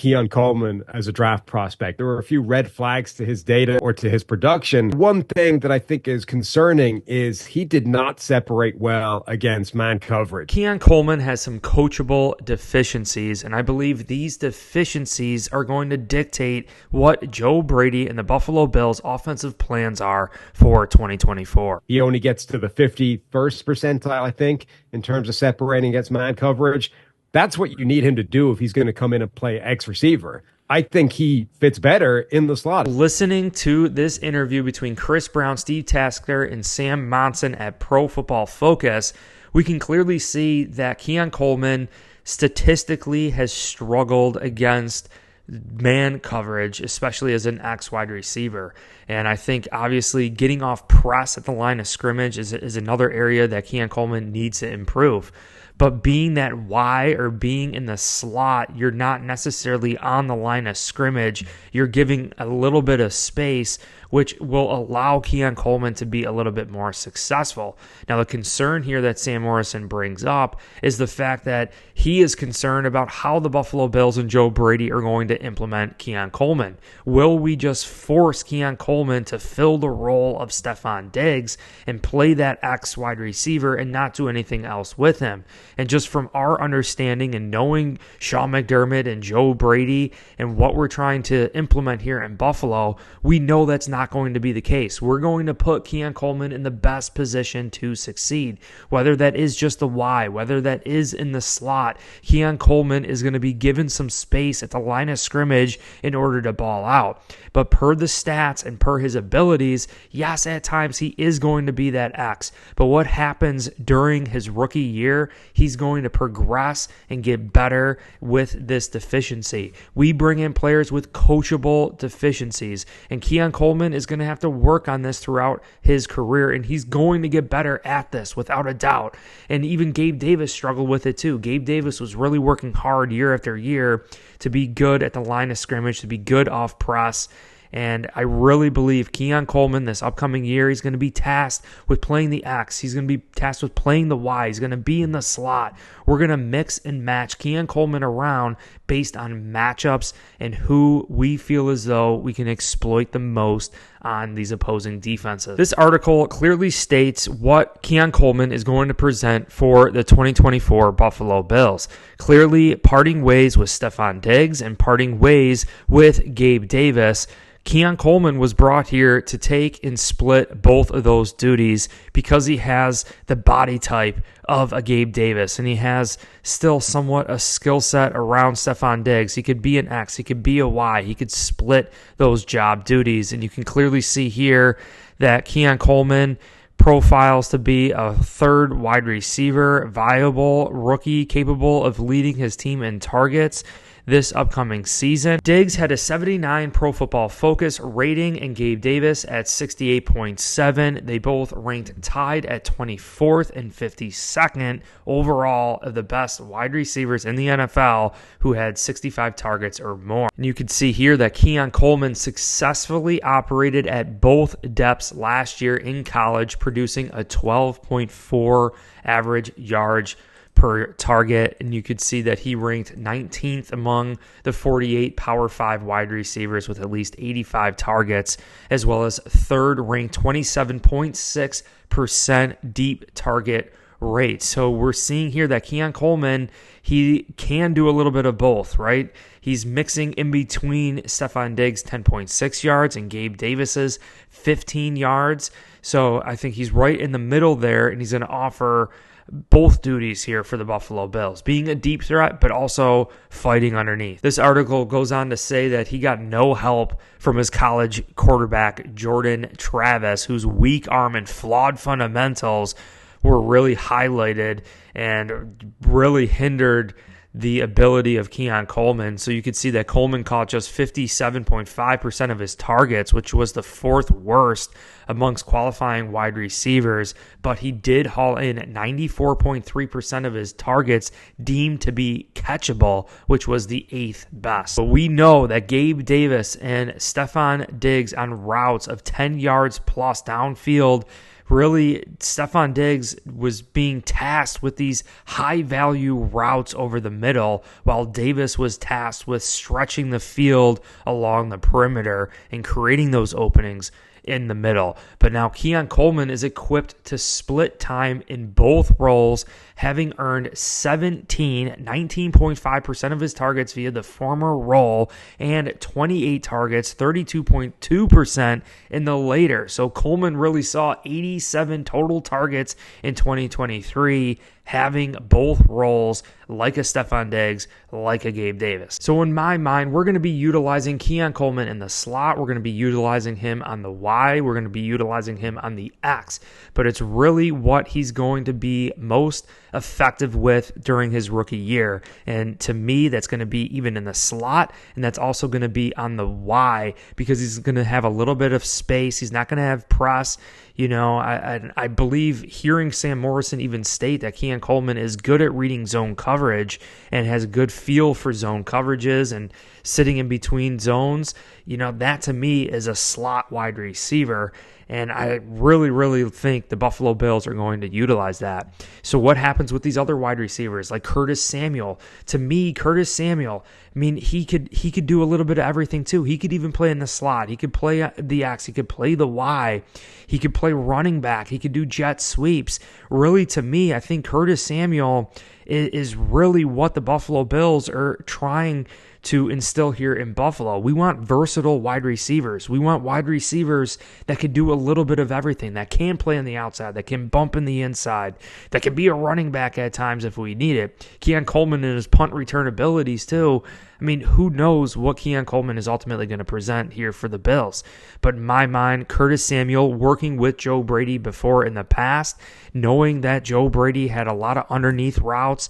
Keon Coleman as a draft prospect. There were a few red flags to his data or to his production. One thing that I think is concerning is he did not separate well against man coverage. Keon Coleman has some coachable deficiencies, and I believe these deficiencies are going to dictate what Joe Brady and the Buffalo Bills' offensive plans are for 2024. He only gets to the 51st percentile, I think, in terms of separating against man coverage. That's what you need him to do if he's going to come in and play X receiver. I think he fits better in the slot. Listening to this interview between Chris Brown, Steve Tasker, and Sam Monson at Pro Football Focus, we can clearly see that Keon Coleman statistically has struggled against man coverage, especially as an X wide receiver. And I think obviously getting off press at the line of scrimmage is another area that Keon Coleman needs to improve. But being that Y or being in the slot, you're not necessarily on the line of scrimmage. You're giving a little bit of space, which will allow Keon Coleman to be a little bit more successful. Now, the concern here that Sam Morrison brings up is the fact that he is concerned about how the Buffalo Bills and Joe Brady are going to implement Keon Coleman. Will we just force Keon Coleman to fill the role of Stefon Diggs and play that X wide receiver and not do anything else with him? And just from our understanding and knowing Sean McDermott and Joe Brady and what we're trying to implement here in Buffalo, we know that's not going to be the case. We're going to put Keon Coleman in the best position to succeed. Whether that is just the Y, whether that is in the slot, Keon Coleman is going to be given some space at the line of scrimmage in order to ball out. But per the stats and per his abilities, yes, at times he is going to be that X. But what happens during his rookie year, he's going to progress and get better with this deficiency. We bring in players with coachable deficiencies, and Keon Coleman is going to have to work on this throughout his career, and he's going to get better at this without a doubt. And even Gabe Davis struggled with it too. Gabe Davis was really working hard year after year to be good at the line of scrimmage, to be good off press. And I really believe Keon Coleman this upcoming year, he's going to be tasked with playing the X. He's going to be tasked with playing the Y. He's going to be in the slot. We're going to mix and match Keon Coleman around based on matchups and who we feel as though we can exploit the most on these opposing defenses. This article clearly states what Keon Coleman is going to present for the 2024 Buffalo Bills. Clearly parting ways with Stefon Diggs and parting ways with Gabe Davis. Keon Coleman was brought here to take and split both of those duties because he has the body type of a Gabe Davis, and he has still somewhat a skill set around Stefon Diggs. He could be an X, he could be a Y, he could split those job duties, and you can clearly see here that Keon Coleman profiles to be a third wide receiver, viable rookie, capable of leading his team in targets this upcoming season. Diggs had a 79 Pro Football Focus rating and Gabe Davis at 68.7. They both ranked tied at 24th and 52nd overall of the best wide receivers in the NFL who had 65 targets or more. And you can see here that Keon Coleman successfully operated at both depths last year in college, producing a 12.4 average yards per target, and you could see that he ranked 19th among the 48 Power 5 wide receivers with at least 85 targets, as well as third ranked 27.6% deep target rate. So we're seeing here that Keon Coleman, he can do a little bit of both, right? He's mixing in between Stefon Diggs' 10.6 yards and Gabe Davis's 15 yards. So I think he's right in the middle there, and he's going to offer both duties here for the Buffalo Bills, being a deep threat, but also fighting underneath. This article goes on to say that he got no help from his college quarterback, Jordan Travis, whose weak arm and flawed fundamentals were really highlighted and really hindered the ability of Keon Coleman. So you could see that Coleman caught just 57.5% of his targets, which was the fourth worst amongst qualifying wide receivers, but he did haul in 94.3% of his targets deemed to be catchable, which was the eighth best. But we know that Gabe Davis and Stefon Diggs on routes of 10 yards plus downfield really, Stefon Diggs was being tasked with these high-value routes over the middle, while Davis was tasked with stretching the field along the perimeter and creating those openings in the middle. But now Keon Coleman is equipped to split time in both roles, having earned 19.5% of his targets via the former role and 28 targets, 32.2% in the later. So Coleman really saw 87 total targets in 2023, having both roles like a Stefon Diggs, like a Gabe Davis. So in my mind, we're going to be utilizing Keon Coleman in the slot. We're going to be utilizing him on the Y. We're going to be utilizing him on the X. But it's really what he's going to be most effective with during his rookie year. And to me, that's going to be even in the slot, and that's also going to be on the Y, because he's going to have a little bit of space. He's not going to have press. You know, I believe hearing Sam Morrison even state that Keon Coleman is good at reading zone coverage and has a good feel for zone coverages and sitting in between zones, you know, that to me is a slot wide receiver. And I really, really think the Buffalo Bills are going to utilize that. So what happens with these other wide receivers like Curtis Samuel? To me, Curtis Samuel, I mean, he could do a little bit of everything too. He could even play in the slot. He could play the X. He could play the Y. He could play running back. He could do jet sweeps. Really, to me, I think Curtis Samuel is really what the Buffalo Bills are trying to instill here in Buffalo. We want versatile wide receivers. We want wide receivers that can do a little bit of everything, that can play on the outside, that can bump in the inside, that can be a running back at times if we need it. Keon Coleman and his punt return abilities too. I mean, who knows what Keon Coleman is ultimately going to present here for the Bills. But in my mind, Curtis Samuel, working with Joe Brady before in the past, knowing that Joe Brady had a lot of underneath routes,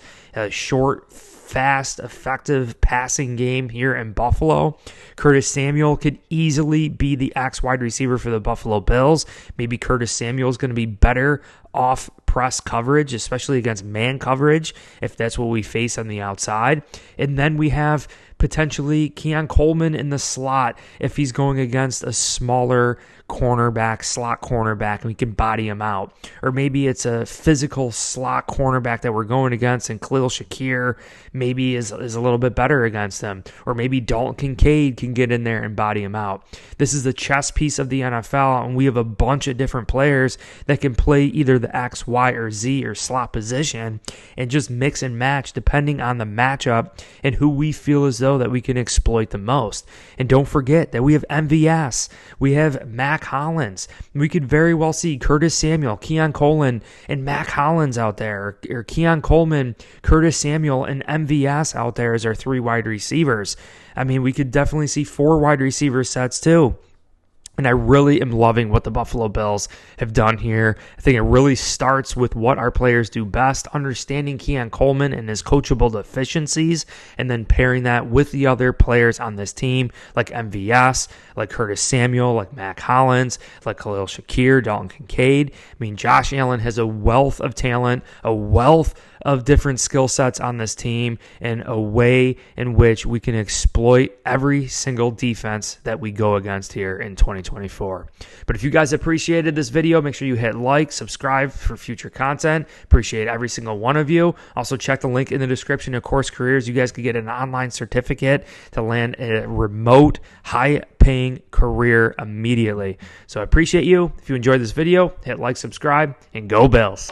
short, fast, effective passing game here in Buffalo. Curtis Samuel could easily be the X wide receiver for the Buffalo Bills. Maybe Curtis Samuel is going to be better off press coverage, especially against man coverage, if that's what we face on the outside. And then we have potentially Keon Coleman in the slot if he's going against a smaller cornerback, slot cornerback, and we can body him out. Or maybe it's a physical slot cornerback that we're going against, and Khalil Shakir maybe is a little bit better against him. Or maybe Dalton Kincaid can get in there and body him out. This is the chess piece of the NFL, and we have a bunch of different players that can play either the X, Y, or Z or slot position and just mix and match depending on the matchup and who we feel as though that we can exploit the most. And don't forget that we have MVS. We have Mack Hollins. We could very well see Curtis Samuel, Keon Coleman, and Mack Hollins out there, or Keon Coleman, Curtis Samuel, and MVS out there as our three wide receivers. I mean, we could definitely see 4 wide receiver sets too. And I really am loving what the Buffalo Bills have done here. I think it really starts with what our players do best, understanding Keon Coleman and his coachable deficiencies, and then pairing that with the other players on this team, like MVS, like Curtis Samuel, like Mack Hollins, like Khalil Shakir, Dalton Kincaid. I mean, Josh Allen has a wealth of talent, a wealth of different skill sets on this team, and a way in which we can exploit every single defense that we go against here in 2024. But if you guys appreciated this video, make sure you hit like, subscribe for future content. Appreciate every single one of you. Also check the link in the description of Course Careers. You guys could get an online certificate to land a remote, high-paying career immediately. So I appreciate you. If you enjoyed this video, hit like, subscribe, and go Bills.